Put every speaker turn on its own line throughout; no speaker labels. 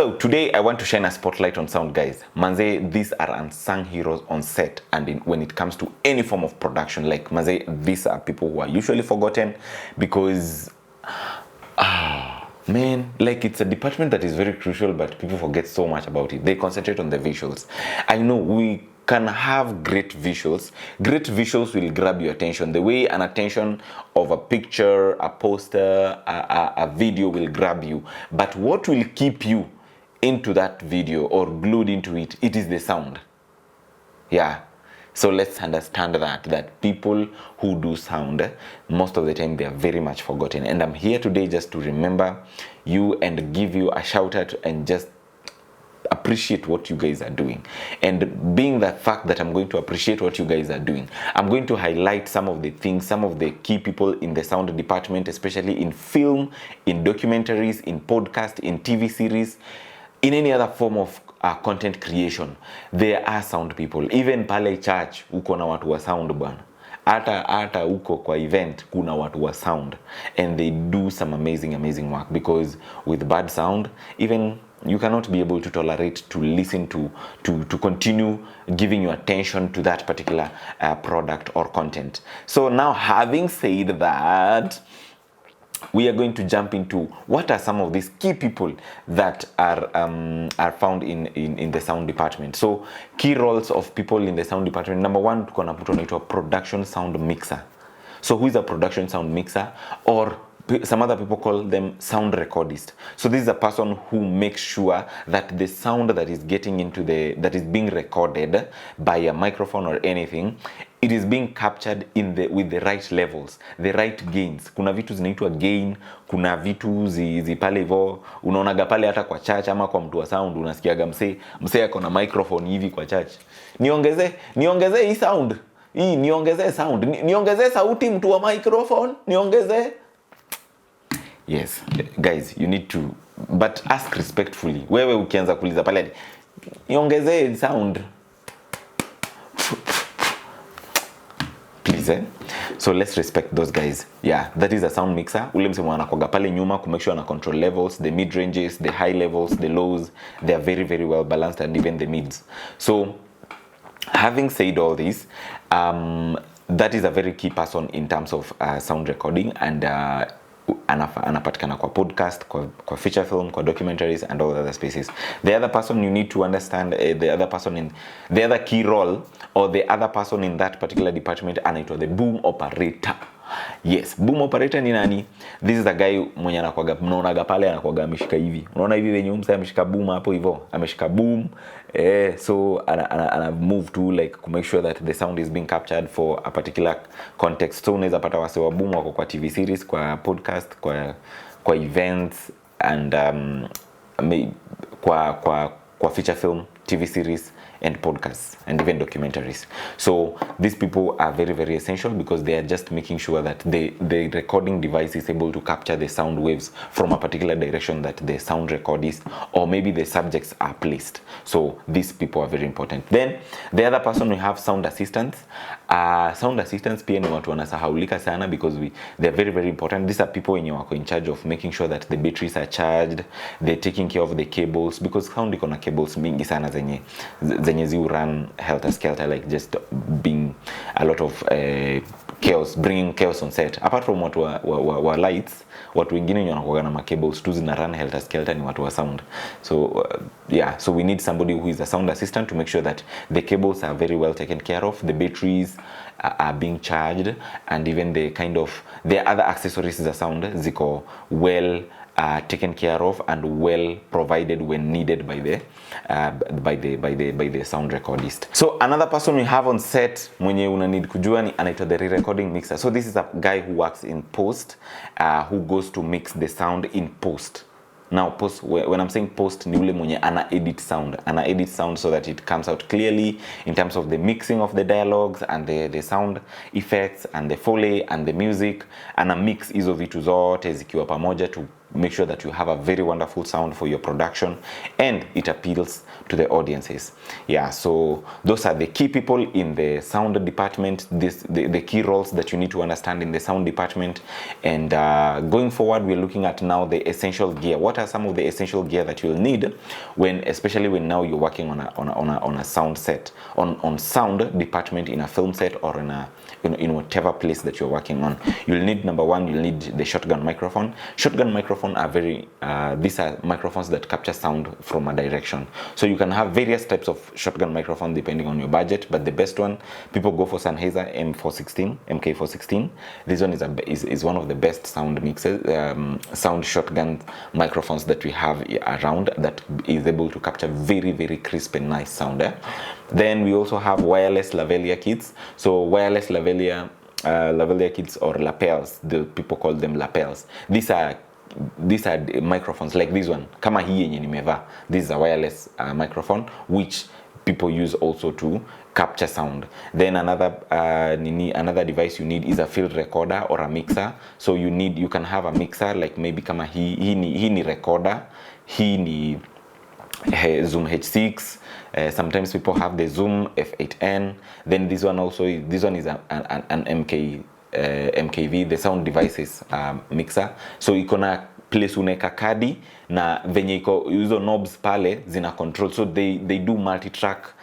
So today I want to shine a spotlight on sound, guys. Manze, these are unsung heroes on set and when it comes to any form of production. Like manze, these are people who are usually forgotten because man, like it's a department that is very crucial, but people forget so much about it. They concentrate on the visuals. I know we can have great visuals. Great visuals will grab your attention. The way an attention of a picture, a poster, a video will grab you. But what will keep you into that video or glued into it, it is the sound. Yeah. So let's understand that people who do sound, most of the time they are very much forgotten. And I'm here today just to remember you and give you a shout out and just appreciate what you guys are doing. And being the fact that I'm going to appreciate what you guys are doing, I'm going to highlight some of the things, some of the key people in the sound department, especially in film, in documentaries, in podcast, in TV series, in any other form of content creation. There are sound people. Even pale church uko na watu wa sound bwana. Hata uko kwa event kuna watu wa sound, and they do some amazing work, because with bad sound even you cannot be able to tolerate to listen to continue giving your attention to that particular product or content. So now, having said that, we are going to jump into what are some of these key people that are found in the sound department. So key roles of people in the sound department. Number one, tuko na mtu anaitwa production sound mixer. So who is a production sound mixer, or some other people call them sound recordist. So this is a person who makes sure that the sound that is getting into that is being recorded by a microphone or anything, it is being captured with the right levels, the right gains. Kuna vitu zinaitwa gain, kuna vitu zipale hivyo, unaonaga pale hata kwa church ama kwa mtu wa sound, unasikiaga msee ako na microphone hivi kwa church. Niongezee hii sound. Niongezee sound. Niongezee sauti mtu wa microphone, niongezee. Yes, guys, you need to, but ask respectfully. Wewe ukianza kuuliza pale, niongezee sound. Please, eh? So let's respect those guys. Yeah, that is a sound mixer. Ule msemo anakuaga pale nyuma ku make sure ana control levels, the mid ranges, the high levels, the lows. They are very well balanced, and even the mids. So having said all this, that is a very key person in terms of sound recording, and anapatikana kwa podcast, kwa feature film, kwa documentaries, and all other spaces. The other person you need to understand, the other key role, or the other person in that particular department, anaitwa the boom operator. Yes, boom operator ni nani? This is the guy mwenye anakuaga, mnaonaga pale anakuaga ameshika hivi. Unaona hivi wenye msa ameshika boom hapo hivyo, ameshika boom. So ana move to like to make sure that the sound is being captured for a particular context. So unaweza pata wase wa boom wako kwa TV series, kwa podcast, kwa events, and kwa feature film, TV series, and podcasts, and even documentaries. So these people are very essential, because they are just making sure that the recording device is able to capture the sound waves from a particular direction that the sound recordist or maybe the subjects are placed. So these people are very important. Then the other person, we have sound assistants. Sound assistants pia ni watu wanasahaulika sana, because they're very important. These are people wenye wako in charge of making sure that the batteries are charged, they're taking care of the cables, because sound iko na cables mingi sana zenye zi run helter skelter, like just being a lot of chaos, bringing chaos on set. Apart from watu wa lights, watu wengine wenye wanakuwa na cables tu zina run helter skelter ni watu wa sound. So yeah, so we need somebody who is a sound assistant to make sure that the cables are very well taken care of, the batteries are being charged, and even the other accessories za sound ziko well taken care of and well provided when needed by the sound recordist. So another person we have on set mwenye una need kujua ni anaitwa the re-recording mixer. So this is a guy who works in post, who goes to mix the sound in post. Now post, when I'm saying post, ni ule mwenye ana edit sound so that it comes out clearly in terms of the mixing of the dialogues and the sound effects and the foley and the music. Ana mix hizo vitu zote zikiwa pamoja to make sure that you have a very wonderful sound for your production and it appeals to the audiences. Yeah, so those are the key people in the sound department, the key roles that you need to understand in the sound department. And going forward, we're looking at now the essential gear. What are some of the essential gear that you'll need especially when now you're working on a sound set, on sound department in a film set or in whatever place that you're working on? You'll need, number one, you'll need the shotgun microphone. Shotgun microphone are these are microphones that capture sound from a direction. So you can have various types of shotgun microphone depending on your budget, but the best one, people go for Sennheiser MK416. This one is one of the best sound mixes, sound shotgun microphones that we have around, that is able to capture very, very crisp and nice sound. Then we also have wireless lavalier kits. So wireless lavalier kits, or lapels, the people call them lapels. These are microphones like this one, kama hii yenye nimevaa. This is a wireless microphone which people use also to capture sound. Then another device you need is a field recorder or a mixer. So you can have a mixer like maybe kama hii ni recorder, hii ni Zoom H6. Sometimes people have the Zoom F8N. Then this one is an MKV, the sound devices mixer. So iko na place uneka kadi na venye iko hizo knobs pale zina control, so they do multi-track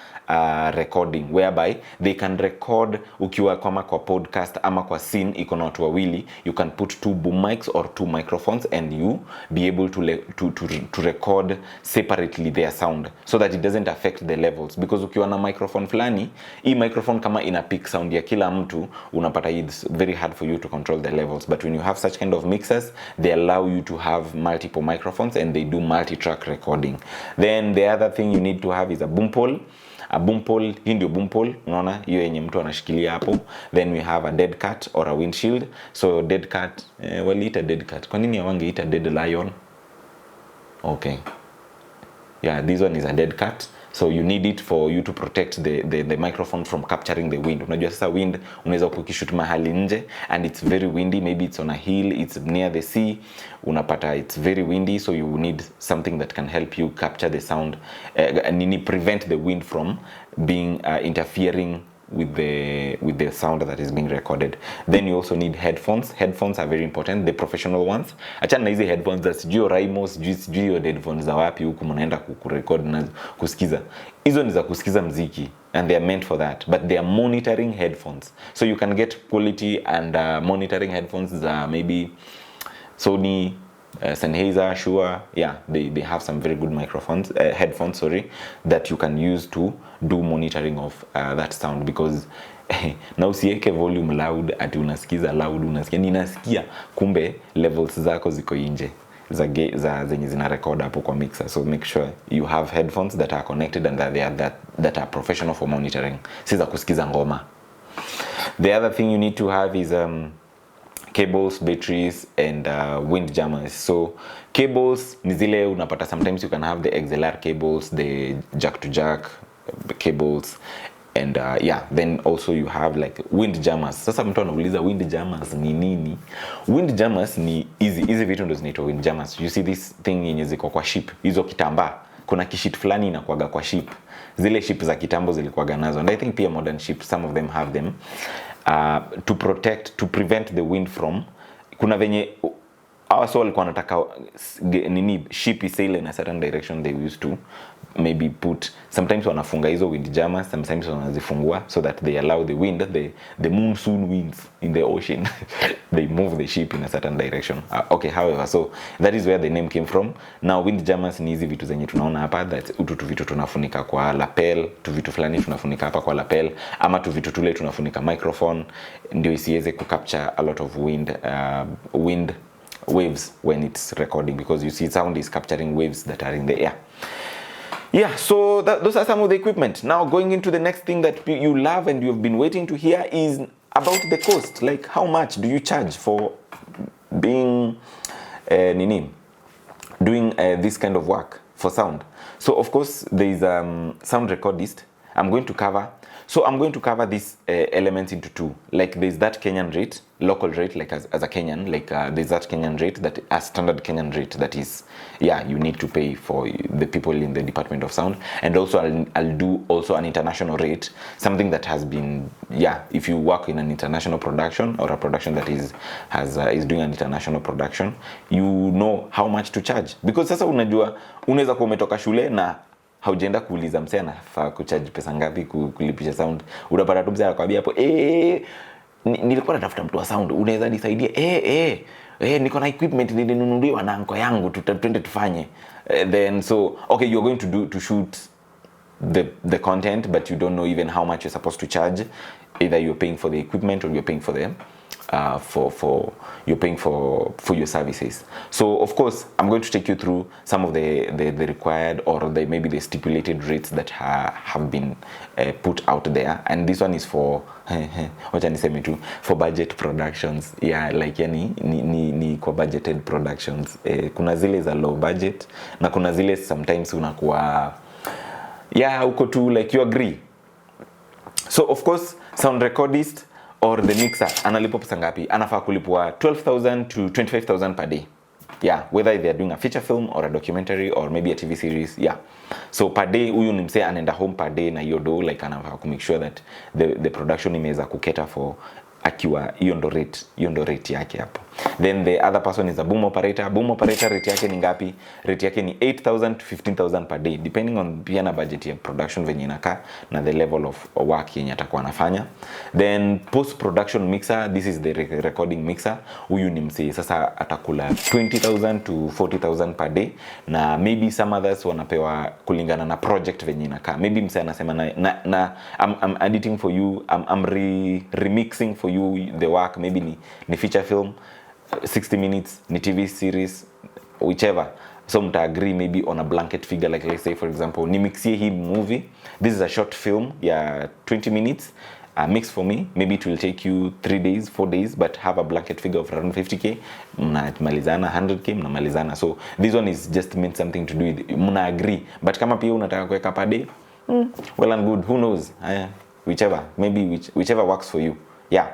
recording, whereby they can record ukiwa kama kwa podcast ama kwa scene iko na watu wawili, you can put 2 boom mics or 2 microphones and you be able to record separately their sound so that it doesn't affect the levels. Because ukiwa na microphone fulani, hii microphone kama ina pick sound ya kila mtu, unapata it's very hard for you to control the levels. But when you have such kind of mixers, they allow you to have multiple microphones and they do multi-track recording. Then the other thing you need to have is a boom pole. A boom pole, hii ndio boom pole, unaona hiyo yenye mtu anashikilia hapo. Then we have a dead cat or a windshield. So dead cat, waliita dead cat, kwa nini hawangeita dead lion? Okay, yeah, this one is a dead cat. So you need it for you to protect the microphone from capturing the wind. Unajua sasa wind unaweza kukishoot mahali nje and it's very windy, maybe it's on a hill, it's near the sea, unapata it's very windy, so you need something that can help you capture the sound and prevent the wind from being interfering with the sound that is being recorded. Then you also need headphones. Headphones are very important, the professional ones. Achana na hizi headphones za sijui Raimos, sijui headphones za wapi huku mnaenda kurecord na kusikiza. Hizo ni za kusikiza mziki and they are meant for that, but they are monitoring headphones. So you can get quality and monitoring headphones za maybe Sony, Sennheiser, Shure, yeah, they have some very good microphones, headphones, sorry, that you can use to do monitoring of that sound. Because na usiweke volume loud ati unasikiza loud, unasikia ninasikia kumbe levels zako ziko nje za zenye zina record hapo kwa mixer. So make sure you have headphones that are connected and that are professional for monitoring, si za kusikiza ngoma. The other thing you need to have is cables, batteries, and wind jammers. So cables ni zile unapata, sometimes you can have the XLR cables, the jack to jack cables, and yeah, then also you have like wind jammers. Sasa mtu anauliza wind jammers ni nini? Wind jammers ni hizi vitu ndo zinaitwa wind jammers. You see this thing yenye ziko kwa ship, hizo kitambaa, kuna kishit fulani inakuaga kwa ship. Zile ship za kitambo zilikuwaga nazo, and I think pia modern ships, some of them have them, to prevent the wind from, kuna venye our soul walikuwa wanataka nini ship isail in a certain direction, they used to maybe put, sometimes wanafunga hizo wind jammers, sometimes wanazifungua so that they allow the wind, the monsoon winds in the ocean they move the ship in a certain direction. Okay, however, so that is where the name came from. Now wind jammers ni hizi vitu zenye tunaona hapa, that tu vitu tunafunika kwa lapel, tu vitu fulani tunafunika hapa kwa lapel, ama tu vitu tule tunafunika microphone ndio isiweze kucapture a lot of wind waves when it's recording, because you see sound is capturing waves that are in the air. Yeah, so those are some of the equipment. Now going into the next thing that you love and you've been waiting to hear is about the cost. Like, how much do you charge for being doing this kind of work for sound? So of course there is sound recordist. I'm going to cover this element into two. Like there's that Kenyan rate, local rate, like as a Kenyan, like there's that Kenyan rate, that a standard Kenyan rate that is, yeah, you need to pay for the people in the Department of Sound. And also I'll do also an international rate, something that has been, yeah, if you work in an international production or a production that is doing an international production, you know how much to charge, because sasa unajua unaweza kuwa umetoka shule na haujaenda kuuliza msee anafaa kucharge pesa ngapi kulipisha sound. Unapata tu msee anakuambia hapo nilikuwa natafuta mtu wa sound, unaweza nisaidia? Niko na equipment nilinunuliwa na anko yangu, twende tufanye. Then so okay, you're going to shoot the content, but you don't know even how much you're supposed to charge. Either you're paying for the equipment or you're paying for them you're paying for your services. So of course I'm going to take you through some of the required or maybe the stipulated rates that have been put out there, and this one is for wacha niseme tu for budget productions. Yeah, like yani ni kwa budgeted productions. Kuna zile za low budget na kuna zile sometimes unakuwa uko tu like you agree. So of course sound recordist or the mixer analipwa pesa ngapi? Anafaa kulipwa 12,000 to 25,000 per day. Yeah, whether they are doing a feature film or a documentary or maybe a TV series. Yeah, so per day huyu ni msee anaenda home per day na hiyo do, like anafaa ku make sure that the production imeweza kuketa for akiwa hiyo ndo rate yake hapo. Then the other person is a boom operator. Boom operator rate yake ni ngapi? Rate yake ni 8,000 to 15,000 per day, depending on pia na budget ya production venye inakaa na the level of work yenye atakuwa anafanya. Then post production mixer, this is the recording mixer. Huyu ni msee sasa atakula 20,000 to 40,000 per day, na maybe some others wanapewa kulingana na project venye inakaa. Maybe msee anasema na I'm editing for you, I'm remixing for you the work, maybe ni feature film 60 minutes, ni TV series, whichever. So mta agree maybe on a blanket figure, like let's say for example nimixie hii movie, this is a short film ya 20 minutes, mix for me, maybe it will take you 3 days 4 days, but have a blanket figure of around 50k, mnamalizana 100k, mnamalizana. So this one is just meant something to do with mna agree, but kama pia unataka kuweka per day, well and good, who knows, whichever, maybe whichever works for you. Yeah.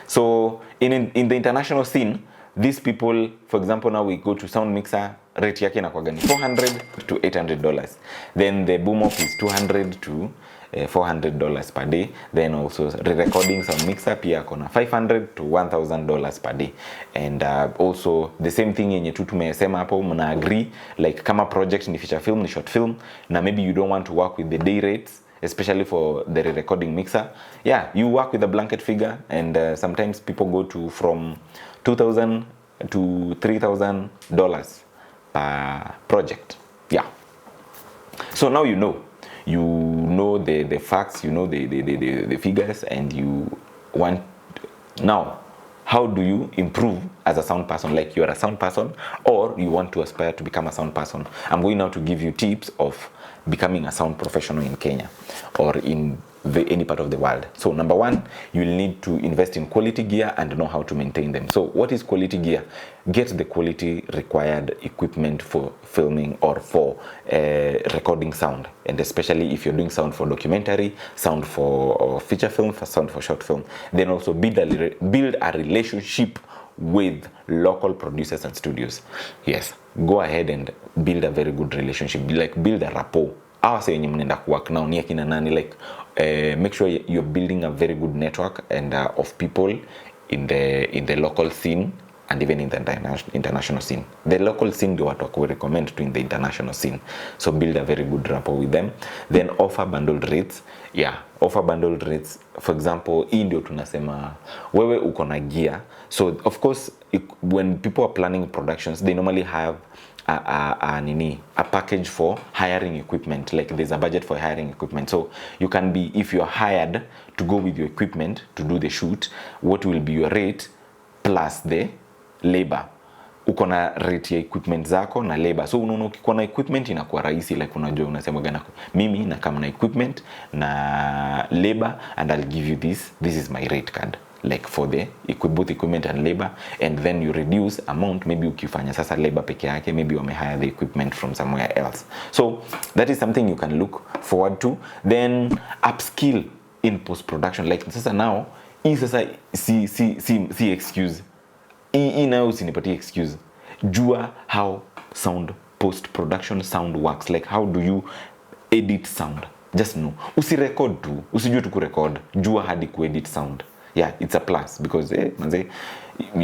So in the international scene, these people, for example, now we go to sound mixer, rate yake inakuwa ni $400 to $800. Then the boom off is $200 to $400 per day. Then also re-recording sound mixer pia kona $500 to $1,000 per day. And also the same thing yenye tu tumesema hapo, mna agree like kama project ni feature film, ni short film, na maybe you don't want to work with the day rates, especially for the recording mixer. Yeah, you work with a blanket figure, and sometimes people go to from $2,000 to $3,000 per project. Yeah. So now you know the facts, you know the figures, and you want now. How do you improve as a sound person? Like you are a sound person or you want to aspire to become a sound person. I'm going now to give you tips of becoming a sound professional in Kenya or in any part of the world. So number one, you'll need to invest in quality gear and know how to maintain them. So what is quality gear? Get the quality required equipment for filming or for recording sound, and especially if you're doing sound for documentary, sound for feature film, sound for short film. Then also build a relationship with local producers and studios. Yes, go ahead and build a very good relationship, like build a rapport. Our say mnenda work now ni akina nani, like make sure you're building a very good network and of people in the local scene and even in the international scene. The local scene do what we recommend to in the international scene. So build a very good rapport with them. Then offer bundled rates. Yeah, offer bundled rates. For example, hii ndio tunasema wewe uko na gear. So of course when people are planning productions, they normally have a package for hiring equipment. Like there's a budget for hiring equipment. So you can be, if you're hired to go with your equipment to do the shoot, what will be your rate plus the labor. Uko na rate ya equipment zako na labor. So unaona ukikuwa na equipment inakuwa rahisi, like unajua unasema gana mimi na kama na equipment na labor and I'll give you this is my rate card, like for the both equipment and labor, and then you reduce amount. Maybe ukifanya sasa labor peke yake, maybe you may hire the equipment from somewhere else. So that is something you can look forward to. Then upskill in post production. Like sasa now hii sasa si excuse. Hii nayo usinipatie excuse. Jua how sound post production sound works, like how do you edit sound. Just know. Usirecord tu, usijue tu kurecord, jua hadi kuedit sound. Yeah, it's a plus because manze,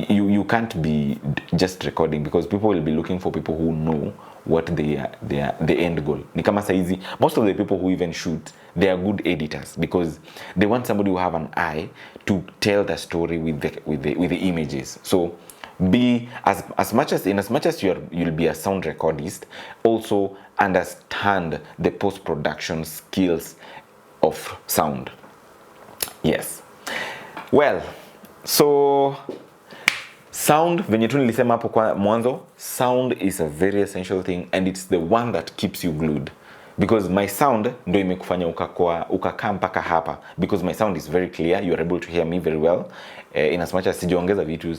you can't be just recording, because people will be looking for people who know what the end goal. Ni kama saizi, most of the people who even shoot, they are good editors because they want somebody who have an eye to tell the story with the images. So be as much as you'll be a sound recordist, also understand the post-production skills of sound. Yes. Well, so sound, venye tu nilisema hapo kwa mwanzo, sound is a very essential thing and it's the one that keeps you glued. Because my sound ndo imekufanya ukakaa mpaka hapa, because my sound is very clear, you are able to hear me very well. In as much as sijaongeza vitu,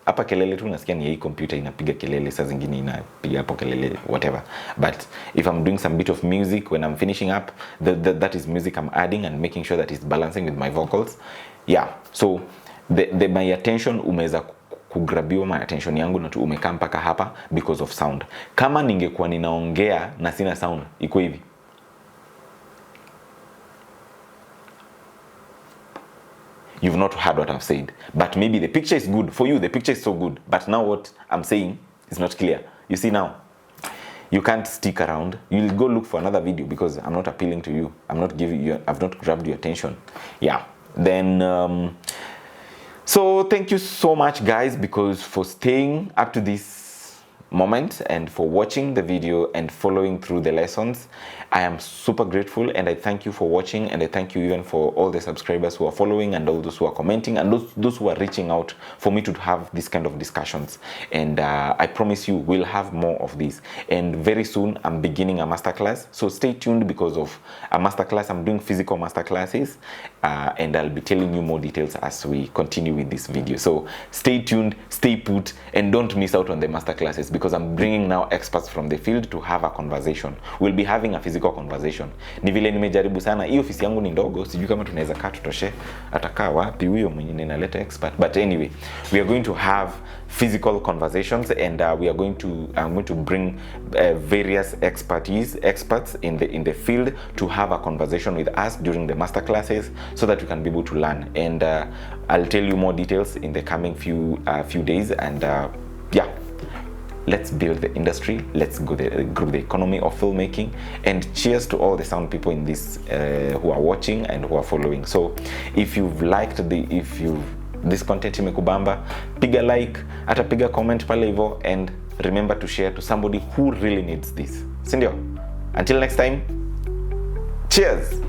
hapa kelele tu nasikia ni hii computer inapiga kelele, saa zingine inapiga hapo kelele, whatever. But if I'm doing some bit of music when I'm finishing up, that is music I'm adding and making sure that it's balancing with my vocals. Yeah, so my attention umeweza kugrabiwa, my attention yangu na tu umekaa mpaka hapa because of sound. Kama ningekuwa ninaongea na sina sound, iko hivi. You've not heard what I've said, but maybe the picture is good for you. The picture is so good, but now what I'm saying is not clear. You see now, you can't stick around. You'll go look for another video because I'm not appealing to you. I've not grabbed your attention. Yeah. Then so thank you so much, guys, because for staying up to this moment and for watching the video and following through the lessons. I am super grateful, and I thank you for watching, and I thank you even for all the subscribers who are following and all those who are commenting and those who are reaching out for me to have this kind of discussions. And I promise you we'll have more of these, and very soon I'm beginning a masterclass, so stay tuned because of a masterclass. I'm doing physical masterclasses, and I'll be telling you more details as we continue with this video. So stay tuned, stay put, and don't miss out on the masterclasses, because I'm bringing now experts from the field to have a conversation. We'll be having a physical conversation. Ni vile nimejaribu sana, hii ofisi yangu ni ndogo, sijui kama tunaweza kaa tutoshe, atakaa wapi huyo mwenye ninaleta expert. But anyway, we are going to have physical conversations, and I'm going to bring various experts in the field to have a conversation with us during the master classes, so that we can be able to learn. And I'll tell you more details in the coming few days. And yeah, let's build the industry, let's grow the economy of filmmaking, and cheers to all the sound people in this who are watching and who are following. So if you've liked this content imekubamba, piga like, ata piga comment pale hivyo, and remember to share to somebody who really needs this. Sindio? Until next time, cheers!